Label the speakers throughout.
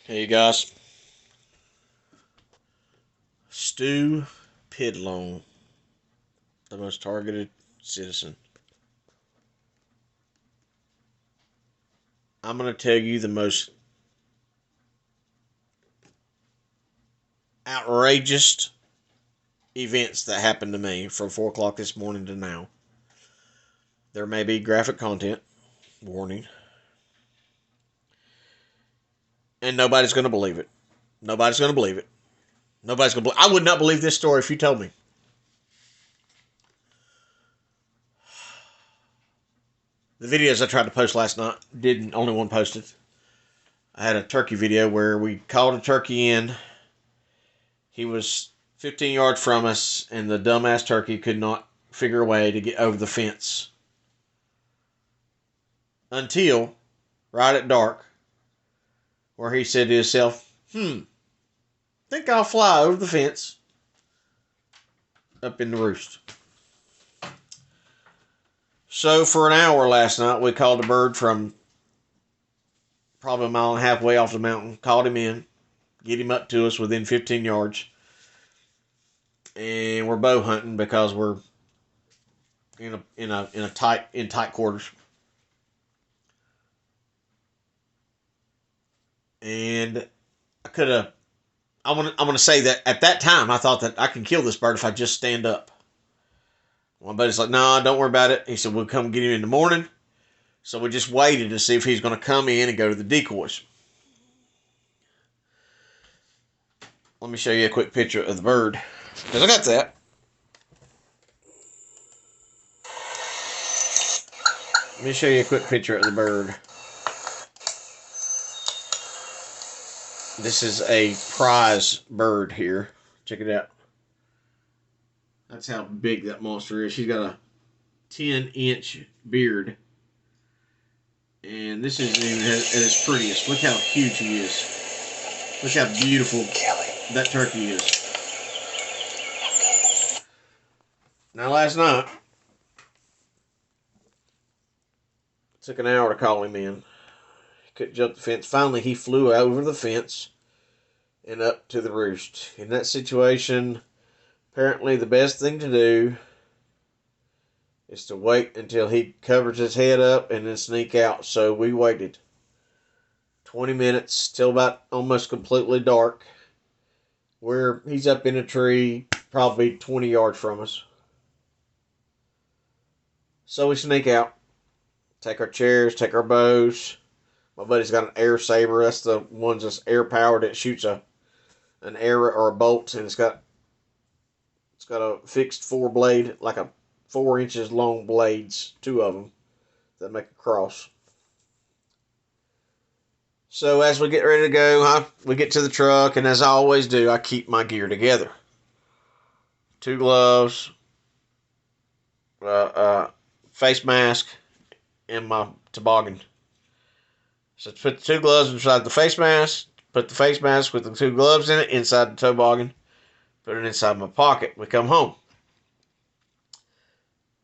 Speaker 1: Hey guys, Stu Pidlone, the most targeted citizen. I'm going to tell you the most outrageous events that happened to me from 4 o'clock this morning to now. There may be graphic content, warning, and nobody's going to believe it. Nobody's going to believe it. Nobody's going to believe I would not believe this story if you told me. The videos I tried to post last night didn't, only one posted. I had a turkey video where we called a turkey in. He was 15 yards from us, and the dumbass turkey could not figure a way to get over the fence. Until, right at dark, where he said to himself, think I'll fly over the fence up in the roost. So for an hour last night, we called a bird from probably a mile and a half way off the mountain, called him in, get him up to us within 15 yards, and we're bow hunting because we're in tight quarters. And I want to say that at that time I thought that I can kill this bird if I just stand up. My buddy's like, "No, don't worry about it." He said, "We'll come get him in the morning." So we just waited to see if he's going to come in and go to the decoys. Let me show you a quick picture of the bird, because I got that. Let me show you a quick picture of the bird. This is a prize bird here. Check it out. That's how big that monster is. She's got a 10-inch beard. And this isn't even at its prettiest. Look how huge he is. Look how beautiful that turkey is. Now last night, it took an hour to call him in. He couldn't jump the fence. Finally, he flew over the fence and up to the roost. In that situation, apparently the best thing to do is to wait until he covers his head up and then sneak out. So we waited 20 minutes till about almost completely dark, where he's up in a tree probably 20 yards from us. So we sneak out, take our chairs, take our bows. My buddy's got an air saber. That's the ones that's air powered. It shoots an arrow or a bolt, and it's got a fixed 4-blade, like a 4 inches long blades, 2 of them that make a cross. So as we get ready to go, we get to the truck, and as I always do, I keep my gear together. 2 gloves, face mask, and my toboggan. So put the 2 gloves inside the face mask, put the face mask with the 2 gloves in it inside the toboggan, put it inside my pocket. We come home.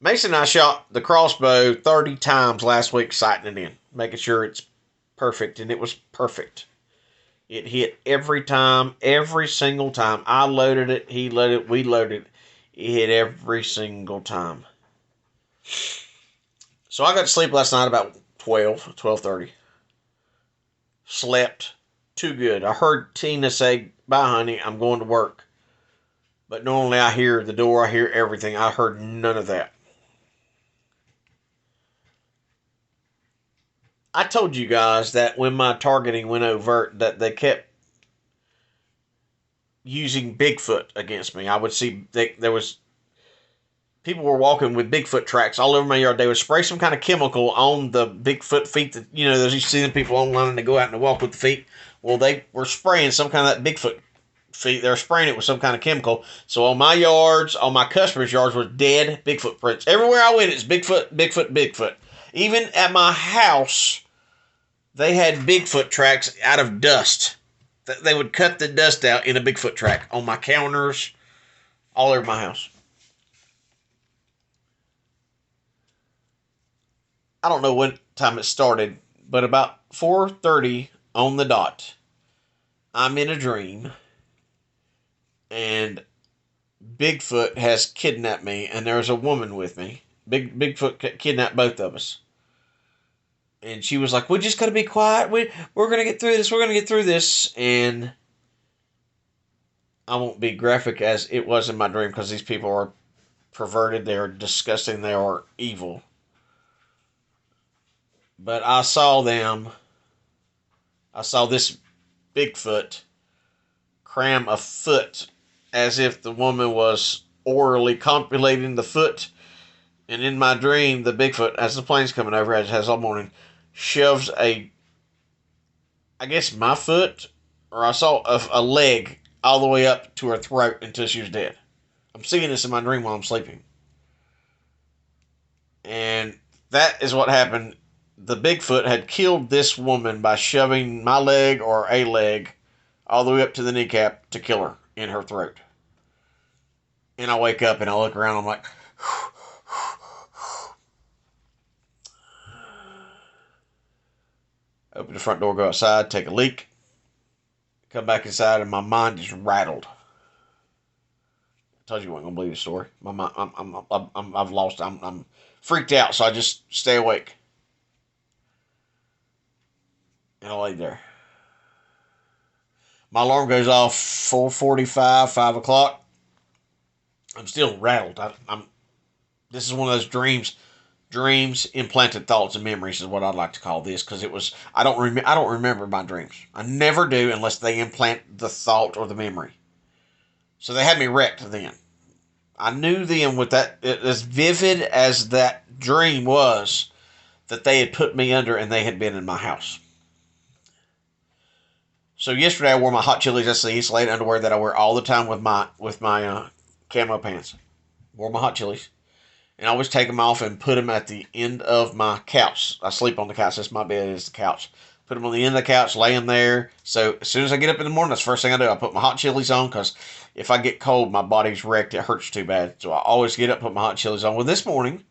Speaker 1: Mason and I shot the crossbow 30 times last week, sighting it in, making sure it's perfect, and it was perfect. It hit every time, every single time. I loaded it, he loaded it, we loaded it. It hit every single time. So I got to sleep last night about 12:30. Slept too good. I heard Tina say, "Bye, honey, I'm going to work." But normally I hear the door, I hear everything. I heard none of that. I told you guys that when my targeting went overt, that they kept using Bigfoot against me. I would see there was people were walking with Bigfoot tracks all over my yard. They would spray some kind of chemical on the Bigfoot feet that, those you see them people online and they go out and they walk with the feet. Well, they were spraying some kind of that Bigfoot feet. They were spraying it with some kind of chemical. So on my yards, on my customers' yards, were dead Bigfoot prints. Everywhere I went, it's Bigfoot, Bigfoot, Bigfoot. Even at my house, they had Bigfoot tracks out of dust. They would cut the dust out in a Bigfoot track on my counters, all over my house. I don't know what time it started, but about 4:30 on the dot, I'm in a dream, and Bigfoot has kidnapped me, and there's a woman with me. Bigfoot kidnapped both of us. And she was like, "We just gotta be quiet. We're gonna get through this. We're gonna get through this." And I won't be graphic as it was in my dream because these people are perverted. They are disgusting. They are evil. But I saw them. I saw this Bigfoot cram a foot as if the woman was orally copulating the foot. And in my dream, the Bigfoot, as the plane's coming over, as it has all morning, shoves I guess my foot, or I saw a leg all the way up to her throat until she was dead. I'm seeing this in my dream while I'm sleeping. And that is what happened. The Bigfoot had killed this woman by shoving my leg or a leg all the way up to the kneecap to kill her in her throat. And I wake up and I look around. I'm like, open the front door, go outside, take a leak, come back inside, and my mind is rattled. I told you I wasn't gonna believe the story. My mind, I've lost. I'm freaked out, so I just stay awake. And I lay there. My alarm goes off 4:45, 5 o'clock. I'm still rattled. This is one of those dreams, implanted thoughts and memories is what I'd like to call this, because it was, I don't remember my dreams. I never do unless they implant the thought or the memory. So they had me wrecked then. I knew then, with that, as vivid as that dream was, that they had put me under and they had been in my house. So yesterday I wore my Hot Chilies SC insulated underwear that I wear all the time with my camo pants. Wore my Hot Chilies. And I always take them off and put them at the end of my couch. I sleep on the couch. That's my bed, is the couch. Put them on the end of the couch, lay them there. So as soon as I get up in the morning, that's the first thing I do. I put my Hot Chilies on, because if I get cold, my body's wrecked. It hurts too bad. So I always get up, put my Hot Chilies on. Well, this morning,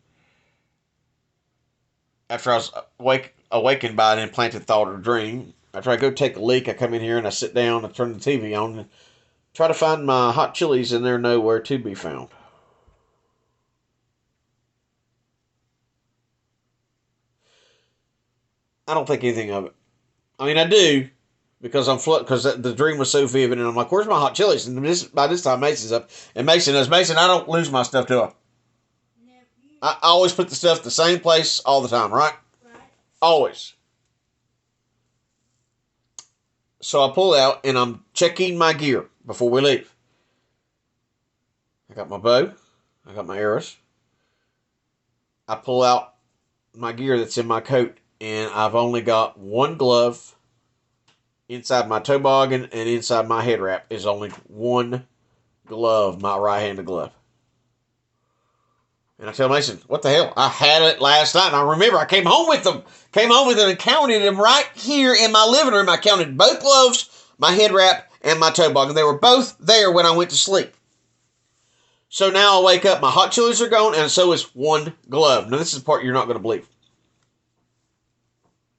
Speaker 1: after I was awakened by an implanted thought or dream, after I go take a leak, I come in here and I sit down and turn the TV on and try to find my Hot Chilies, and they're nowhere to be found. I don't think anything of it. I mean, I do, because because the dream was so vivid, and I'm like, "Where's my Hot Chilies?" And by this time, Mason's up, and Mason knows. Mason, I don't lose my stuff, do I? I always put the stuff the same place all the time, right? Always. So I pull out and I'm checking my gear before we leave. I got my bow. I got my arrows. I pull out my gear that's in my coat, and I've only got one glove. Inside my toboggan and inside my head wrap is only one glove, my right-handed glove. And I tell Mason, "What the hell? I had it last night, and I remember I came home with them. Came home with them and counted them right here in my living room. I counted both gloves, my head wrap, and my toboggan. They were both there when I went to sleep. So now I wake up, my Hot Chilies are gone, and so is one glove." Now this is the part you're not going to believe.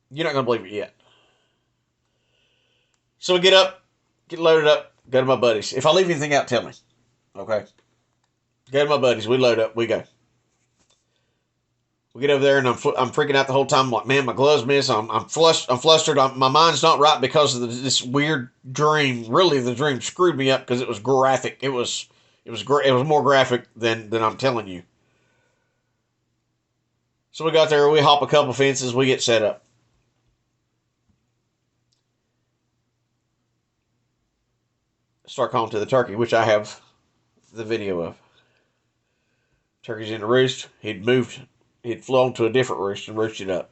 Speaker 1: You're not going to believe it yet. So we get up, get loaded up, go to my buddies. If I leave anything out, tell me. Okay? Go to my buddies. We load up. We go. We get over there, and I'm freaking out the whole time. I'm like, "Man, my gloves miss. I'm flustered. My mind's not right because of this weird dream. Really, the dream screwed me up because it was graphic. It was more graphic than I'm telling you. So we got there. We hop a couple fences. We get set up. Start calling to the turkey, which I have the video of. Turkey's in the roost. He'd flown to a different roost and roosted up.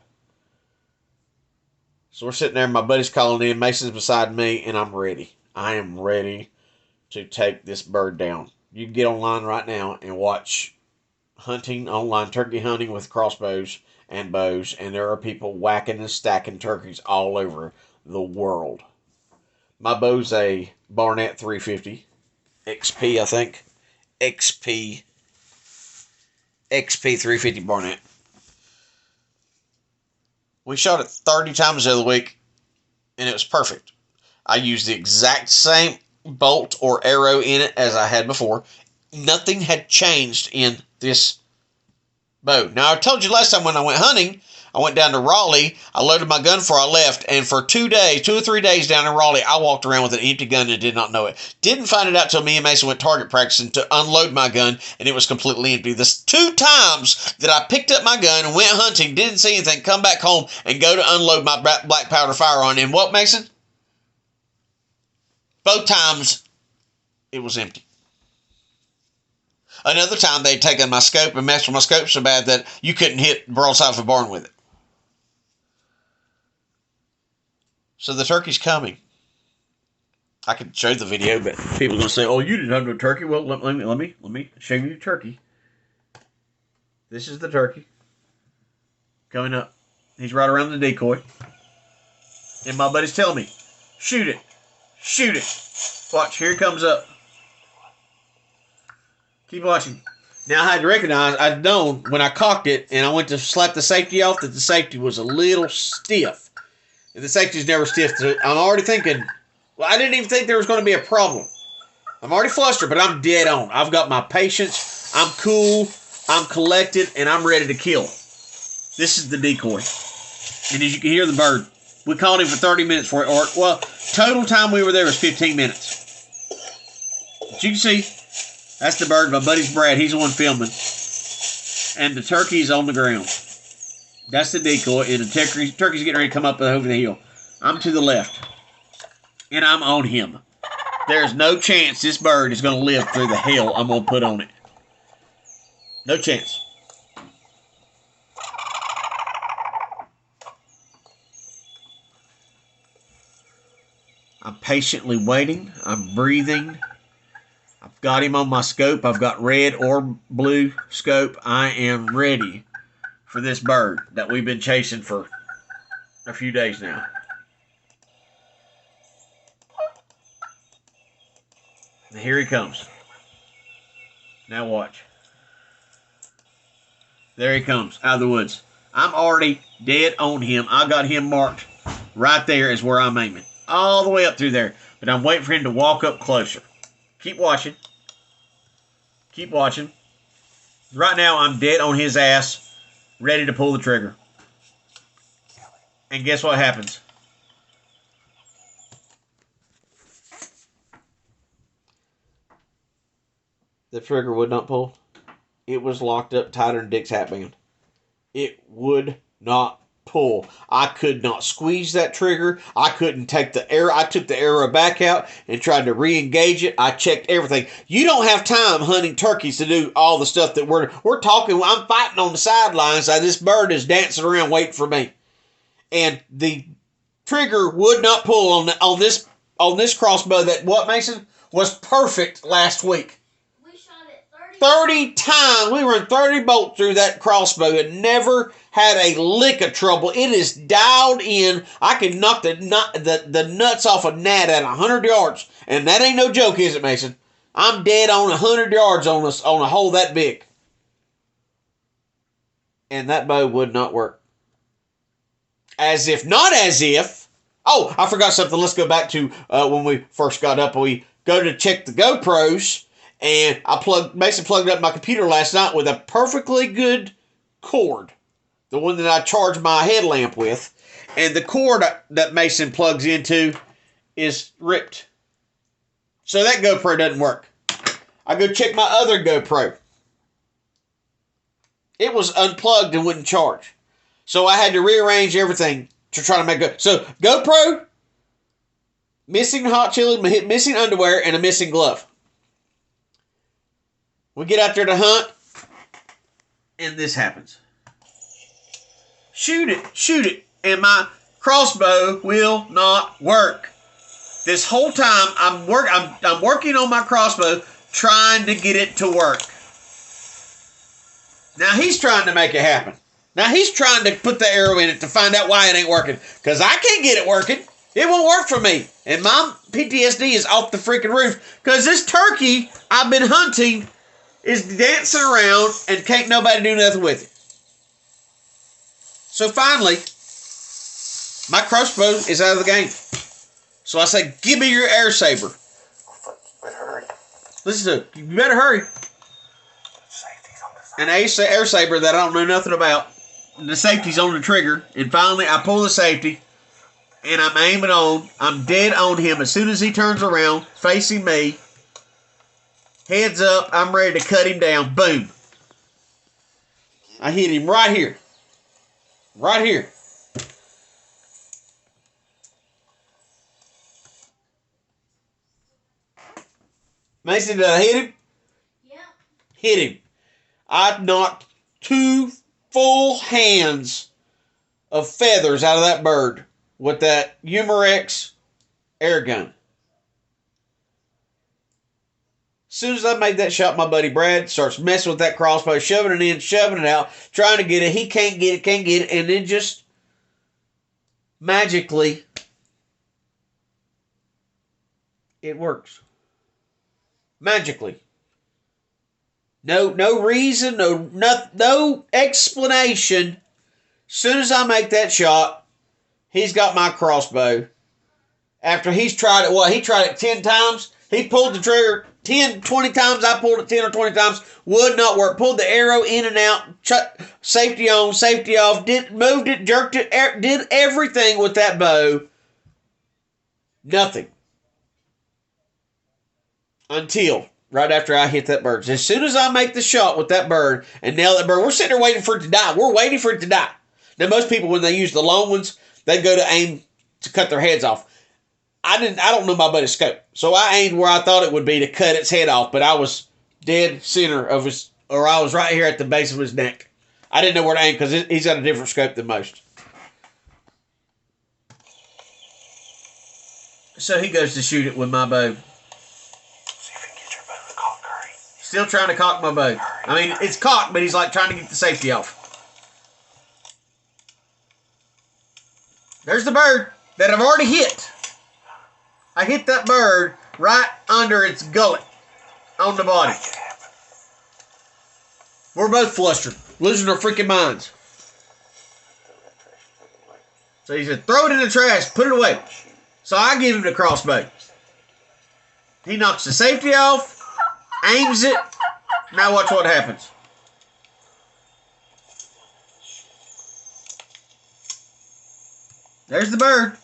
Speaker 1: So we're sitting there, my buddy's calling in, Mason's beside me, and I'm ready. I am ready to take this bird down. You can get online right now and watch hunting online, turkey hunting with crossbows and bows, and there are people whacking and stacking turkeys all over the world. My bow's a Barnett 350 XP, I think. XP 350 Barnett. We shot it 30 times the other week, and it was perfect. I used the exact same bolt or arrow in it as I had before. Nothing had changed in this bow. Now, I told you last time when I went hunting, I went down to Raleigh. I loaded my gun before I left, and for 2 days, 2 or 3 days down in Raleigh, I walked around with an empty gun and did not know it. Didn't find it out till me and Mason went target practicing to unload my gun, and it was completely empty. The 2 times that I picked up my gun and went hunting, didn't see anything, come back home and go to unload my black powder firearm, and what, Mason? Both times, it was empty. Another time, they'd taken my scope and messed with my scope so bad that you couldn't hit broadside of a barn with it. So the turkey's coming. I could show the video, but people are going to say, "Oh, you didn't have no turkey." Well, let me show you the turkey. This is the turkey coming up. He's right around the decoy, and my buddy's telling me, "Shoot it, shoot it." Watch, here he comes up. Keep watching. Now, I had to recognize, I'd known when I cocked it and I went to slap the safety off that the safety was a little stiff. And the safety's never stiff. So I'm already thinking, well, I didn't even think there was going to be a problem. I'm already flustered, but I'm dead on. I've got my patience. I'm cool. I'm collected, and I'm ready to kill. This is the decoy. And as you can hear the bird, we called him for 30 minutes for it. Or, well, total time we were there was 15 minutes. But you can see, that's the bird. My buddy's Brad. He's the one filming. And the turkey's on the ground. That's the decoy. And the turkey's getting ready to come up over the hill. I'm to the left. And I'm on him. There's no chance this bird is going to live through the hell I'm going to put on it. No chance. I'm patiently waiting. I'm breathing. I've got him on my scope. I've got red or blue scope. I am ready for this bird that we've been chasing for a few days now. And here he comes. Now watch. There he comes out of the woods. I'm already dead on him. I got him marked right there is where I'm aiming. All the way up through there. But I'm waiting for him to walk up closer. Keep watching. Keep watching. Right now, I'm dead on his ass, ready to pull the trigger. And guess what happens? The trigger would not pull. It was locked up tighter than Dick's hat band. It would not pull. I could not squeeze that trigger. I couldn't take the arrow. I took the arrow back out and tried to re-engage it. I checked everything. You don't have time hunting turkeys to do all the stuff that we're talking. I'm fighting on the sidelines. This bird is dancing around waiting for me. And the trigger would not pull on this crossbow that, what, Mason, was perfect last week. 30 times. We run 30 bolts through that crossbow and never had a lick of trouble. It is dialed in. I can knock the nuts off a gnat at 100 yards. And that ain't no joke, is it, Mason? I'm dead on 100 yards on a hole that big. And that bow would not work. As if, not as if. Oh, I forgot something. Let's go back to when we first got up. We go to check the GoPros. And Mason plugged up my computer last night with a perfectly good cord. The one that I charge my headlamp with. And the cord that Mason plugs into is ripped. So that GoPro doesn't work. I go check my other GoPro. It was unplugged and wouldn't charge. So I had to rearrange everything to try to make it. So GoPro, missing hot chili, missing underwear, and a missing glove. We get out there to hunt, and this happens. Shoot it, and my crossbow will not work. This whole time, I'm working on my crossbow, trying to get it to work. Now he's trying to make it happen. Now he's trying to put the arrow in it to find out why it ain't working, because I can't get it working. It won't work for me, and my PTSD is off the freaking roof, because this turkey I've been hunting is dancing around and can't nobody do nothing with it. So finally, my crossbow is out of the game. So I say, give me your air saber.
Speaker 2: Better hurry.
Speaker 1: Listen to it. You better hurry. An air saber that I don't know nothing about. The safety's on the trigger. And finally, I pull the safety. And I'm aiming on. I'm dead on him. As soon as he turns around, facing me, heads up, I'm ready to cut him down. Boom. I hit him right here. Right here. Mason, did I hit him?
Speaker 3: Yeah.
Speaker 1: Hit him. I knocked 2 full hands of feathers out of that bird with that Humorex air gun. As soon as I made that shot, my buddy Brad starts messing with that crossbow, shoving it in, shoving it out, trying to get it. He can't get it, and then just magically, it works. Magically. No reason, no explanation. As soon as I make that shot, he's got my crossbow. After he's tried it, he tried it 10 times. He pulled the trigger 10, 20 times. I pulled it 10 or 20 times. Would not work. Pulled the arrow in and out. Safety on, safety off. Moved it, jerked it, did everything with that bow. Nothing. Until right after I hit that bird. As soon as I make the shot with that bird and nail that bird, we're sitting there waiting for it to die. We're waiting for it to die. Now, most people, when they use the long ones, they go to aim to cut their heads off. I don't know my buddy's scope. So I aimed where I thought it would be to cut its head off, but I was dead center of his, or I was right here at the base of his neck. I didn't know where to aim because he's got a different scope than most. So he goes to shoot it with my bow.
Speaker 2: See if you can get your bow to cock, hurry.
Speaker 1: Still trying to cock my bow. I mean, it's cocked, but he's like trying to get the safety off. There's the bird that I've already hit. I hit that bird right under its gullet on the body.
Speaker 2: Make it happen.
Speaker 1: We're both flustered, losing our freaking minds. So he said, throw it in the trash, put it away. So I give him the crossbow. He knocks the safety off, aims it. Now watch what happens. There's the bird.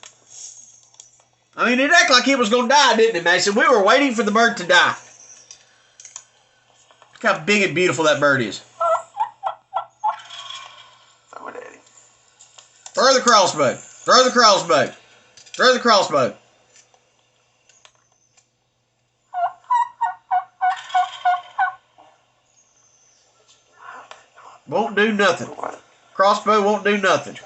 Speaker 1: I mean, it acted like it was going to die, didn't it, Mason? We were waiting for the bird to die. Look how big and beautiful that bird is.
Speaker 2: Throw it at him.
Speaker 1: Throw the crossbow. Throw the crossbow. Throw the crossbow. Won't do nothing. Crossbow won't do nothing.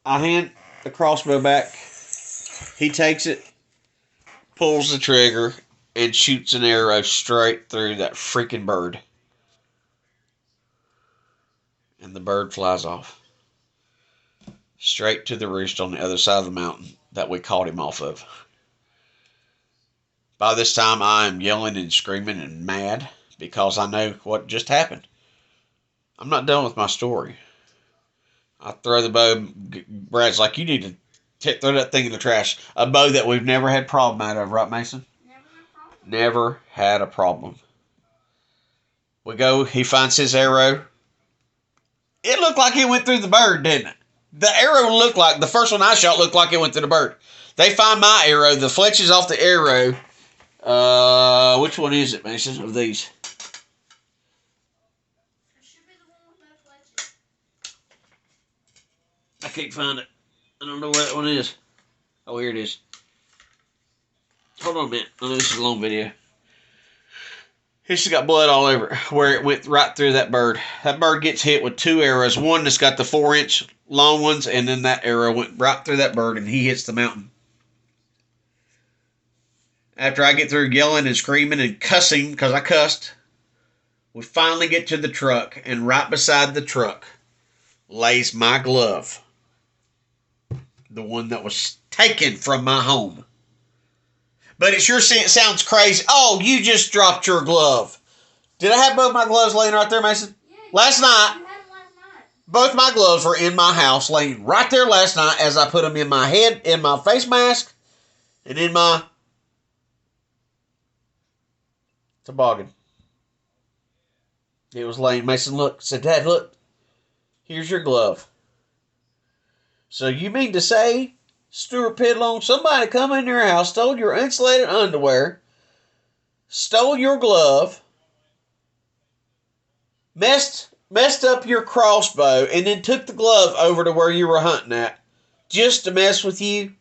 Speaker 1: I hand the crossbow back. He takes it, pulls the trigger, and shoots an arrow straight through that freaking bird. And the bird flies off. Straight to the roost on the other side of the mountain that we caught him off of. By this time, I am yelling and screaming and mad because I know what just happened. I'm not done with my story. I throw the bow. Brad's like, you need to throw that thing in the trash. A bow that we've never had a problem out of, right, Mason? Never had a problem. We go, he finds his arrow. It looked like it went through the bird, didn't it? The arrow looked like, the first one I shot looked like it went through the bird. They find my arrow. The fletches off the arrow. Which one is it, Mason, of these? I can't find it. I don't know where that one is. Oh, here it is. Hold on a minute. I know this is a long video. It's got blood all over where it went right through that bird. That bird gets hit with 2 arrows. One that's got the 4-inch long ones, and then that arrow went right through that bird, and he hits the mountain. After I get through yelling and screaming and cussing, because I cussed, we finally get to the truck, and right beside the truck lays my glove. The one that was taken from my home. But it sure sounds crazy. Oh, you just dropped your glove. Did I have both my gloves laying right there, Mason?
Speaker 3: Yeah,
Speaker 1: last night.
Speaker 3: You had it last night.
Speaker 1: Both my gloves were in my house, laying right there last night as I put them in my head, in my face mask, and in my toboggan. It was laying. Mason looked, said, Dad, look, here's your glove. So you mean to say, Stuart Pidlone, somebody come in your house, stole your insulated underwear, stole your glove, messed up your crossbow, and then took the glove over to where you were hunting at, just to mess with you?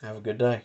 Speaker 1: Have a good day.